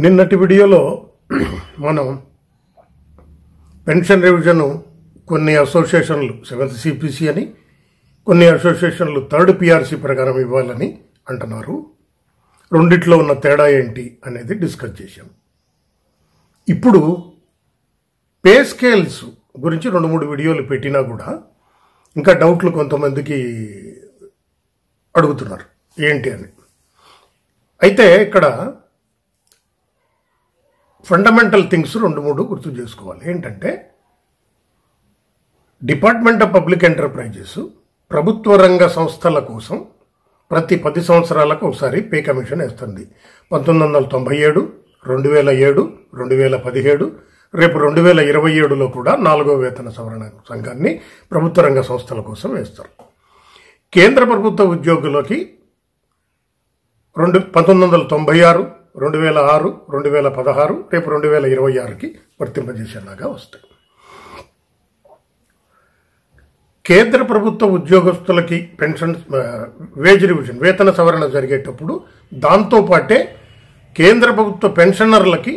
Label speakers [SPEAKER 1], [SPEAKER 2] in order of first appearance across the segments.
[SPEAKER 1] నిన్నటి వీడియోలో మనం పెన్షన్ రివిజన్ కొన్ని అసోసియేషన్లు 7th CPC అని కొన్ని అసోసియేషన్లు 3rd PRC ప్రకారం ఇవ్వాలని అంటున్నారు. రెండిట్లో ఉన్న తేడా ఏంటి అనేది డిస్కస్ చేశాం. ఇప్పుడు పే స్కేల్స్ గురించి 2-3 వీడియోలు పెట్టినా కూడా ఇంకా డౌట్లు కొంతమందికి అడుగుతున్నారు ఏంటి అని. అయితే ఇక్కడ ఫండమెంటల్ థింగ్స్ 2-3 గుర్తు చేసుకోవాలి. ఏంటంటే డిపార్ట్మెంట్ ఆఫ్ పబ్లిక్ ఎంటర్ప్రైజెస్ ప్రభుత్వ రంగ సంస్థల కోసం ప్రతి 10 సంవత్సరాలకు ఒకసారి పే కమిషన్ వేస్తుంది. 1997, 2007, 2017, రేపు 2027లో కూడా 4వ వేతన సవరణ సంఘాన్ని ప్రభుత్వ రంగ సంస్థల కోసం వేస్తారు. కేంద్ర ప్రభుత్వ ఉద్యోగులకి 1996, 2006, 2016, రేపు 2026కి వర్తింపజేసేలాగా వస్తాయి. కేంద్ర ప్రభుత్వ ఉద్యోగస్తులకి పెన్షన్ వేజ్ రివిజన్ వేతన సవరణ జరిగేటప్పుడు దాంతోపాటే కేంద్ర ప్రభుత్వ పెన్షనర్లకి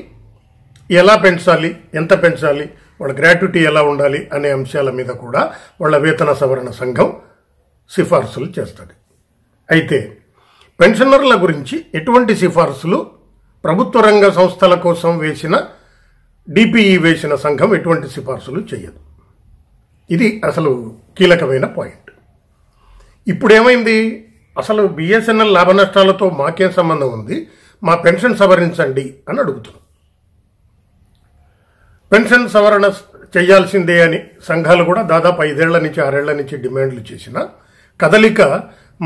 [SPEAKER 1] ఎలా పెంచాలి, ఎంత పెంచాలి, వాళ్ళ గ్రాట్యుటీ ఎలా ఉండాలి అనే అంశాల మీద కూడా వాళ్ళ వేతన సవరణ సంఘం సిఫార్సులు చేస్తుంది. అయితే పెన్షనర్ల గురించి ఎటువంటి సిఫార్సులు ప్రభుత్వ రంగ సంస్థల కోసం వేసిన డిపిఈ వేసిన సంఘం ఎటువంటి సిఫార్సులు చేయదు. ఇది అసలు కీలకమైన పాయింట్. ఇప్పుడేమైంది, అసలు బిఎస్ఎన్ఎల్ లాభ నష్టాలతో మాకేం సంబంధం ఉంది, మా పెన్షన్ సవరించండి అని అడుగుతున్నాం. పెన్షన్ సవరణ చేయాల్సిందే అని సంఘాలు కూడా దాదాపు 5 ఏళ్ల నుంచి 6 ఏళ్ల నుంచి డిమాండ్లు చేసిన కదలిక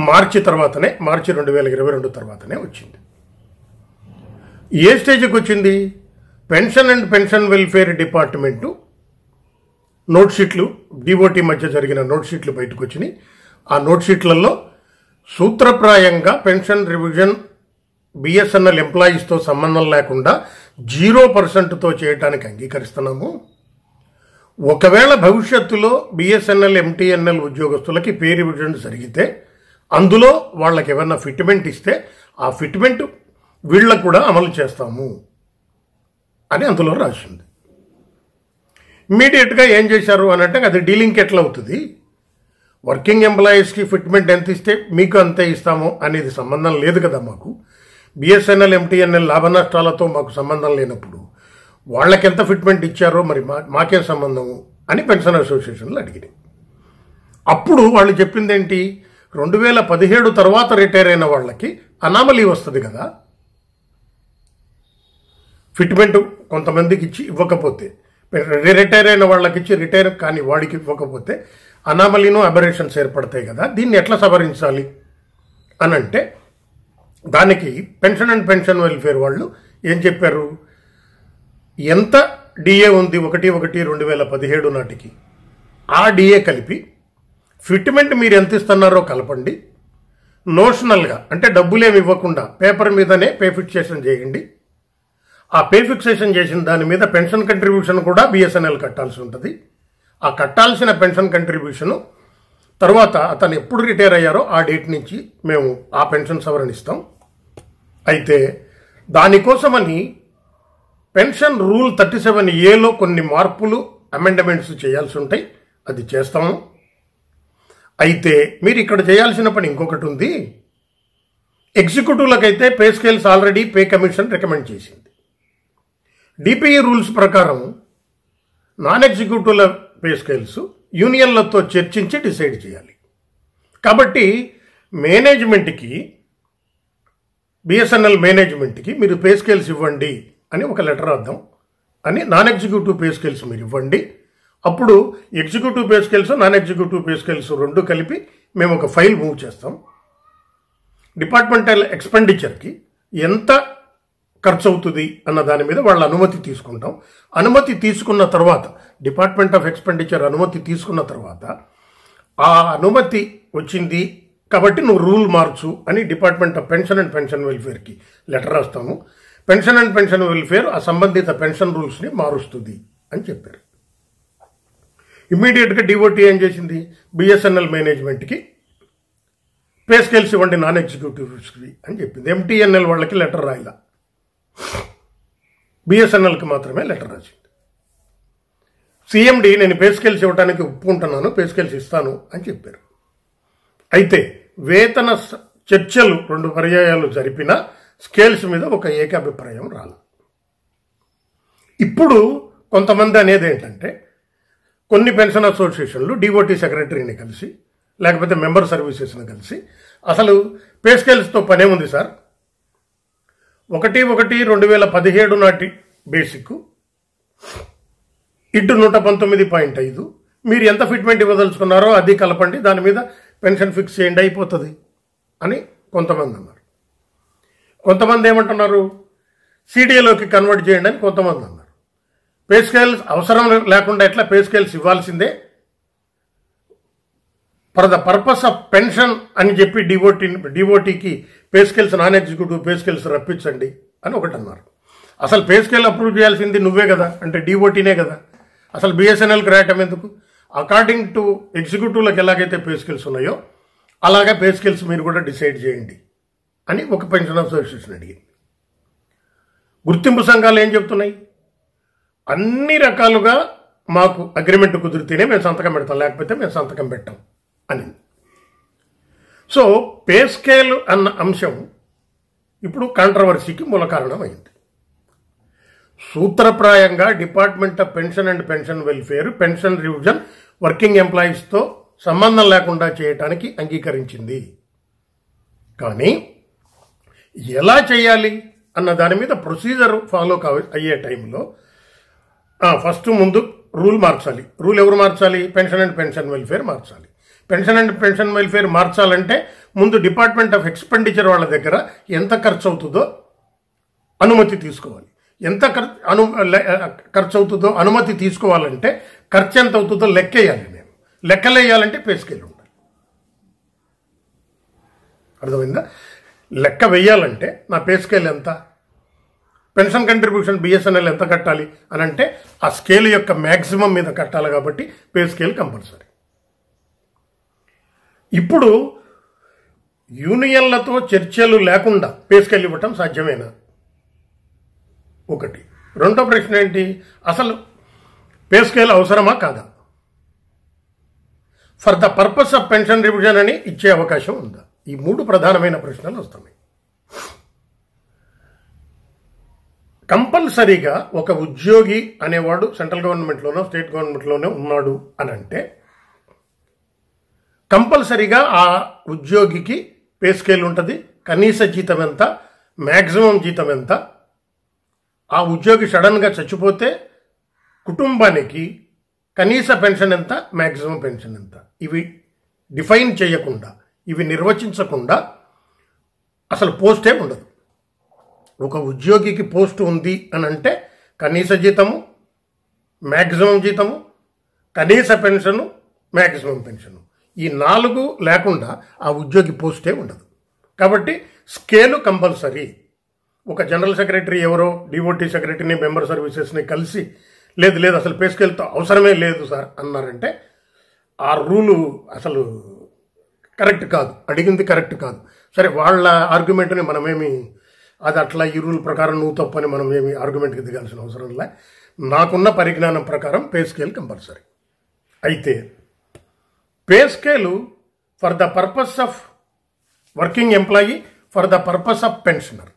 [SPEAKER 1] మార్చి 2022 తర్వాతనే వచ్చింది. ఏ స్టేజ్కి వచ్చింది? Pension and pension welfare department note షీట్లు, డిఓటి మధ్య జరిగిన నోట్ షీట్లు బయటకు వచ్చినాయి. ఆ నోట్ షీట్లలో సూత్రప్రాయంగా పెన్షన్ రివిజన్ బిఎస్ఎన్ఎల్ ఎంప్లాయీస్తో సంబంధం లేకుండా 0%తో చేయడానికి అంగీకరిస్తున్నాము. ఒకవేళ భవిష్యత్తులో బిఎస్ఎన్ఎల్ ఎంటీఎన్ఎల్ ఉద్యోగస్తులకి పే రివిజన్ జరిగితే అందులో వాళ్ళకి ఏమన్నా ఫిట్మెంట్ ఇస్తే ఆ ఫిట్మెంట్ వీళ్ళకు కూడా అమలు చేస్తాము అని అందులో రాసింది. ఇమ్మీడియట్గా ఏం చేశారు అని అంటే అది డీలింగ్ ఎట్లా అవుతుంది, వర్కింగ్ ఎంప్లాయీస్కి ఫిట్మెంట్ ఎంత ఇస్తే మీకు అంతే ఇస్తాము అనేది సంబంధం లేదు కదా మాకు. బిఎస్ఎన్ఎల్ ఎంటీఎన్ఎల్ లాభ నష్టాలతో మాకు సంబంధం లేనప్పుడు వాళ్ళకి ఎంత ఫిట్మెంట్ ఇచ్చారో మరి మాకేం సంబంధము అని పెన్షన్ అసోసియేషన్లు అడిగినాయి. అప్పుడు వాళ్ళు చెప్పింది ఏంటి, 2017 తర్వాత రిటైర్ అయిన వాళ్ళకి అనామలీ వస్తుంది కదా, ఫిట్మెంట్ కొంతమందికి ఇచ్చి ఇవ్వకపోతే, రిటైర్ అయిన వాళ్ళకి ఇచ్చి రిటైర్ కానీ వాడికి ఇవ్వకపోతే అనామలీను అబరేషన్స్ ఏర్పడతాయి కదా, దీన్ని ఎట్లా సవరించాలి అని అంటే దానికి పెన్షన్ అండ్ పెన్షన్ వెల్ఫేర్ వాళ్ళు ఏం చెప్పారు, ఎంత డిఏ ఉంది 1/1/2017 నాటికి ఆ డిఏ కలిపి ఫిట్మెంట్ మీరు ఎంత ఇస్తున్నారో కలపండి, నోషనల్గా అంటే డబ్బులేమి ఇవ్వకుండా పేపర్ మీదనే పే ఫిక్సేషన్ చేయండి, ఆ పే ఫిక్సేషన్ చేసిన దాని మీద పెన్షన్ కంట్రిబ్యూషన్ కూడా బిఎస్ఎన్ఎల్ కట్టాల్సి ఉంటుంది. ఆ కట్టాల్సిన పెన్షన్ కంట్రిబ్యూషను తర్వాత అతను ఎప్పుడు రిటైర్ అయ్యారో ఆ డేట్ నుంచి మేము ఆ పెన్షన్ సవరణ ఇస్తాం. అయితే దానికోసమని పెన్షన్ రూల్ 37A కొన్ని మార్పులు అమెండ్మెంట్స్ చేయాల్సి ఉంటాయి, అది చేస్తాము. అయితే మీరు ఇక్కడ చేయాల్సిన పని ఇంకొకటి ఉంది. ఎగ్జిక్యూటివ్లకైతే pay scales already pay commission recommend చేసింది. డిపిఈ రూల్స్ ప్రకారం నాన్ ఎగ్జిక్యూటివ్ల పే స్కేల్స్ యూనియన్లతో చర్చించి డిసైడ్ చేయాలి. కాబట్టి మేనేజ్మెంట్కి, బిఎస్ఎన్ఎల్ మేనేజ్మెంట్కి మీరు పే స్కేల్స్ ఇవ్వండి అని ఒక లెటర్ రాద్దాం అని, నాన్ ఎగ్జిక్యూటివ్ పే స్కేల్స్ మీరు ఇవ్వండి, అప్పుడు executive pay scales non executive pay scales 2 కలిపి మేము ఒక ఫైల్ మూవ్ చేస్తాం. డిపార్ట్మెంటల్ ఎక్స్పెండిచర్కి ఎంత ఖర్చు అవుతుంది అన్న దాని మీద వాళ్ళ అనుమతి తీసుకుంటాం. అనుమతి తీసుకున్న తర్వాత డిపార్ట్మెంట్ ఆఫ్ ఎక్స్పెండిచర్ అనుమతి తీసుకున్న తర్వాత ఆ అనుమతి వచ్చింది కాబట్టి నువ్వు రూల్ మార్చు అని department of pension and pension వెల్ఫేర్కి లెటర్ రాస్తాము. పెన్షన్ అండ్ పెన్షన్ వెల్ఫేర్ ఆ సంబంధిత పెన్షన్ రూల్స్ని మారుస్తుంది అని చెప్పారు. ఇమ్మీడియట్గా డిఓటీ ఏం చేసింది, బిఎస్ఎన్ఎల్ మేనేజ్మెంట్కి పే స్కేల్స్ ఇవ్వండి నాన్ ఎగ్జిక్యూటివ్స్కి అని చెప్పింది. ఎంటీఎన్ఎల్ వాళ్ళకి లెటర్ రాయిలా. బిఎస్ఎన్ఎల్కి మాత్రమే లెటర్ రాసింది. సిఎండి నేను పే స్కేల్స్ ఇవ్వడానికి ఒప్పుకుంటున్నాను, పే స్కేల్స్ ఇస్తాను అని చెప్పారు. అయితే వేతన చర్చలు 2 పర్యాయాలు జరిపినా స్కేల్స్ మీద ఒక ఏకాభిప్రాయం రాలేదు. ఇప్పుడు కొంతమంది అనేది ఏంటంటే కొన్ని పెన్షన్ అసోసియేషన్లు డిఓటీ సెక్రటరీని కలిసి లేకపోతే మెంబర్ సర్వీసెస్ని కలిసి అసలు పే స్కేల్స్తో పనేముంది సార్, 1/1/2017 నాటి బేసిక్ ఇటు 119.5 మీరు ఎంత ఫిట్మెంట్ ఇవ్వదలుచుకున్నారో అది కలపండి, దాని మీద పెన్షన్ ఫిక్స్ చేయండి అయిపోతుంది అని కొంతమంది అన్నారు. కొంతమంది ఏమంటున్నారు సిడిఏలోకి కన్వర్ట్ చేయండి అని కొంతమంది అన్నారు. పే స్కేల్స్ అవసరం లేకుండా ఎట్లా పే స్కేల్స్ ఇవ్వాల్సిందే, for the purpose of pension అని చెప్పి డిఓటీకి pay scales non executive pay scales రప్పించండి అని ఒకటి అన్నారు. అసలు పే స్కేల్ అప్రూవ్ చేయాల్సింది నువ్వే కదా, అంటే డిఓటీనే కదా, అసలు బిఎస్ఎన్ఎల్కి రాయటం ఎందుకు? అకార్డింగ్ టు ఎగ్జిక్యూటివ్లకు ఎలాగైతే పే స్కేల్స్ ఉన్నాయో అలాగే పే స్కేల్స్ మీరు కూడా డిసైడ్ చేయండి అని ఒక పెన్షన్ అసోసియేషన్ అడిగింది. గుర్తింపు సంఘాలు ఏం చెప్తున్నాయి, అన్ని రకాలుగా మాకు అగ్రిమెంట్ కుదిరితేనే మేము సంతకం పెడతాం, లేకపోతే మేము సంతకం పెట్టాం అని. సో పే స్కేల్ అన్న అంశం ఇప్పుడు కాంట్రవర్సీకి మూల కారణం అయింది. సూత్రప్రాయంగా department of pension and pension welfare pension revision working ఎంప్లాయీస్తో సంబంధం లేకుండా చేయటానికి అంగీకరించింది. కానీ ఎలా చేయాలి అన్న దాని మీద ప్రొసీజర్ ఫాలో అయ్యే టైంలో ఫస్ట్ ముందు రూల్ మార్చాలి. రూల్ ఎవరు మార్చాలి? పెన్షన్ అండ్ పెన్షన్ వెల్ఫేర్ మార్చాలి. పెన్షన్ అండ్ పెన్షన్ వెల్ఫేర్ మార్చాలంటే ముందు డిపార్ట్మెంట్ ఆఫ్ ఎక్స్పెండిచర్ వాళ్ళ దగ్గర ఎంత ఖర్చు అవుతుందో అనుమతి తీసుకోవాలి. ఎంత ఖర్చు అవుతుందో అనుమతి తీసుకోవాలంటే ఖర్చు ఎంత అవుతుందో లెక్కేయాలి. నేను లెక్కలేయాలంటే పే స్కేల్ ఉండాలి. అర్థమైందా? లెక్క వేయాలంటే నా పే స్కేల్ ఎంత, పెన్షన్ కంట్రిబ్యూషన్ బిఎస్ఎన్ఎల్ ఎంత కట్టాలి అని అంటే ఆ స్కేల్ యొక్క మ్యాక్సిమం మీద కట్టాలి. కాబట్టి పే స్కేల్ కంపల్సరీ. ఇప్పుడు యూనియన్లతో చర్చలు లేకుండా పే స్కేల్ ఇవ్వటం సాధ్యమేనా? ఒకటి. రెండో ప్రశ్న ఏంటి, అసలు పే స్కేల్ అవసరమా కాదా? For the purpose of pension revision అని ఇచ్చే అవకాశం ఉందా? ఈ 3 ప్రధానమైన ప్రశ్నలు వస్తున్నాయి. కంపల్సరీగా ఒక ఉద్యోగి అనేవాడు సెంట్రల్ గవర్నమెంట్లోనో స్టేట్ గవర్నమెంట్లోనే ఉన్నాడు అని అంటే కంపల్సరీగా ఆ ఉద్యోగికి పే స్కేల్ ఉంటుంది. కనీస జీతం ఎంత, మ్యాక్సిమం జీతం ఎంత, ఆ ఉద్యోగి సడన్గా చచ్చిపోతే కుటుంబానికి కనీస పెన్షన్ ఎంత, మ్యాక్సిమం పెన్షన్ ఎంత, ఇవి డిఫైన్ చేయకుండా, ఇవి నిర్వచించకుండా అసలు పోస్టే ఉండదు. ఒక ఉద్యోగికి పోస్ట్ ఉంది అని అంటే కనీస జీతము, మ్యాక్సిమం జీతము, కనీస పెన్షను, మ్యాక్సిమం పెన్షను, ఈ 4 లేకుండా ఆ ఉద్యోగి పోస్టే ఉండదు. కాబట్టి స్కేలు కంపల్సరీ. ఒక జనరల్ సెక్రటరీ ఎవరో డిఓటీ సెక్రటరీని మెంబర్ సర్వీసెస్ని కలిసి లేదు అసలు పే స్కేల్తో అవసరమే లేదు సార్ అన్నారంటే ఆ రూలు అసలు కరెక్ట్ కాదు, అడిగింది కరెక్ట్ కాదు. సరే, వాళ్ళ ఆర్గ్యుమెంట్ని మనమేమి అది అట్లా ఈ రూల్ ప్రకారం నువ్వు తప్పని మనం ఏమి ఆర్గ్యుమెంట్కి దిగాల్సిన అవసరం లే. నాకున్న పరిజ్ఞానం ప్రకారం పే స్కేల్ కంపల్సరీ. అయితే pay scale for the purpose of working employee, for the purpose of pensioner.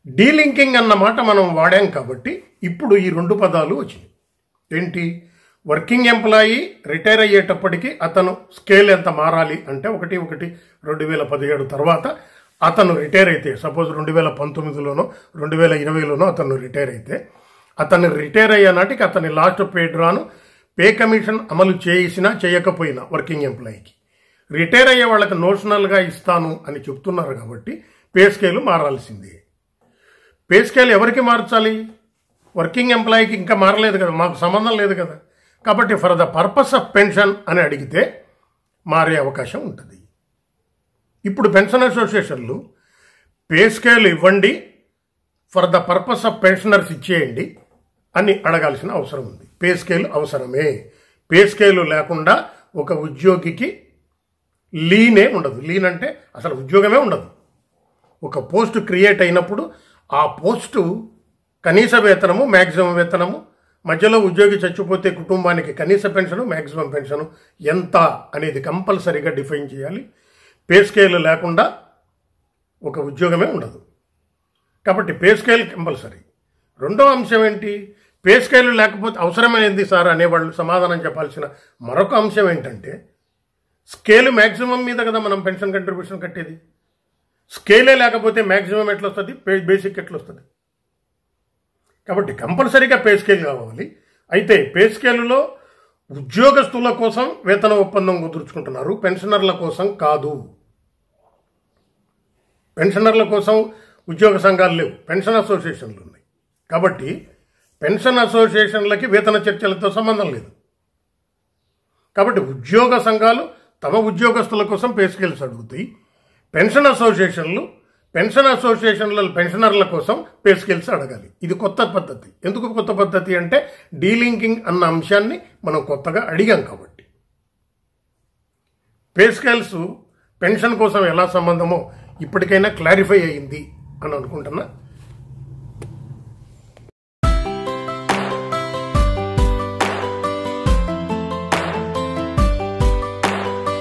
[SPEAKER 1] Delinking అన్న మాట మనం వాడాం కాబట్టి ఇప్పుడు ఈ 2 పదాలు వచ్చినాయి. ఏంటి? వర్కింగ్ ఎంప్లాయీ రిటైర్ అయ్యేటప్పటికి అతను స్కేల్ ఎంత మారాలి అంటే 1/1/2017 తర్వాత అతను రిటైర్ అయితే, సపోజ్ 2019లోనో 2020లోనో అతను రిటైర్ అయితే, అతను రిటైర్ అయ్యే నాటికి అతని లాస్ట్ పే డ్రాను పే కమిషన్ అమలు చేసినా చేయకపోయినా వర్కింగ్ ఎంప్లాయీకి రిటైర్ అయ్యే వాళ్ళకి నోషనల్గా ఇస్తాను అని చెప్తున్నారు. కాబట్టి పే స్కేలు మారాల్సిందే. పే స్కేల్ ఎవరికి మార్చాలి? వర్కింగ్ ఎంప్లాయీకి ఇంకా మారలేదు కదా, మాకు సంబంధం లేదు కదా. కాబట్టి for the purpose of pension అని అడిగితే మారే అవకాశం ఉంటుంది. ఇప్పుడు పెన్షన్ అసోసియేషన్లు పే స్కేల్ ఇవ్వండి, for the purpose of pensioners ఇచ్చేయండి అని అడగాల్సిన అవసరం ఉంది. పే స్కేల్ అవసరమే. పే స్కేలు లేకుండా ఒక ఉద్యోగికి లీనే ఉండదు. లీన్ అంటే అసలు ఉద్యోగమే ఉండదు. ఒక పోస్ట్ క్రియేట్ అయినప్పుడు ఆ పోస్టు కనీస వేతనము, మ్యాక్సిమం వేతనము, మధ్యలో ఉద్యోగి చచ్చిపోతే కుటుంబానికి కనీస పెన్షను, మ్యాక్సిమం పెన్షను ఎంత అనేది కంపల్సరీగా డిఫైన్ చేయాలి. పే స్కేల్ లేకుండా ఒక ఉద్యోగమే ఉండదు. కాబట్టి పే స్కేల్ కంపల్సరీ. రెండో అంశం ఏంటి? పే స్కేల్ లేకపోతే అవసరమైంది సార్ అనేవాళ్ళు సమాధానం చెప్పాల్సిన మరొక అంశం ఏంటంటే, స్కేల్ మ్యాక్సిమం మీద కదా మనం పెన్షన్ కంట్రిబ్యూషన్ కట్టేది. స్కేలే లేకపోతే మ్యాక్సిమం ఎట్లా వస్తుంది, బేసిక్ ఎట్లా వస్తుంది? కాబట్టి కంపల్సరీగా పే స్కేల్ కావాలి. అయితే పే స్కేలులో ఉద్యోగస్తుల కోసం వేతన ఒప్పందం కుదుర్చుకుంటున్నారు, పెన్షనర్ల కోసం కాదు. పెన్షనర్ల కోసం ఉద్యోగ సంఘాలు లేవు, పెన్షన్ అసోసియేషన్లు ఉన్నాయి. కాబట్టి పెన్షన్ అసోసియేషన్లకి వేతన చర్చలతో సంబంధం లేదు. కాబట్టి ఉద్యోగ సంఘాలు తమ ఉద్యోగస్తుల కోసం పే స్కేల్స్ అడుగుతాయి. పెన్షన్ అసోసియేషన్ల పెన్షనర్ల కోసం పే స్కేల్స్ అడగాలి. ఇది కొత్త పద్ధతి. ఎందుకు కొత్త పద్ధతి అంటే, డీలింకింగ్ అన్న అంశాన్ని మనం కొత్తగా అడిగాం కాబట్టి. పే స్కేల్స్ పెన్షన్ కోసం ఎలా సంబంధమో ఇప్పటికైనా క్లారిఫై అయింది అని అనుకుంటున్నా.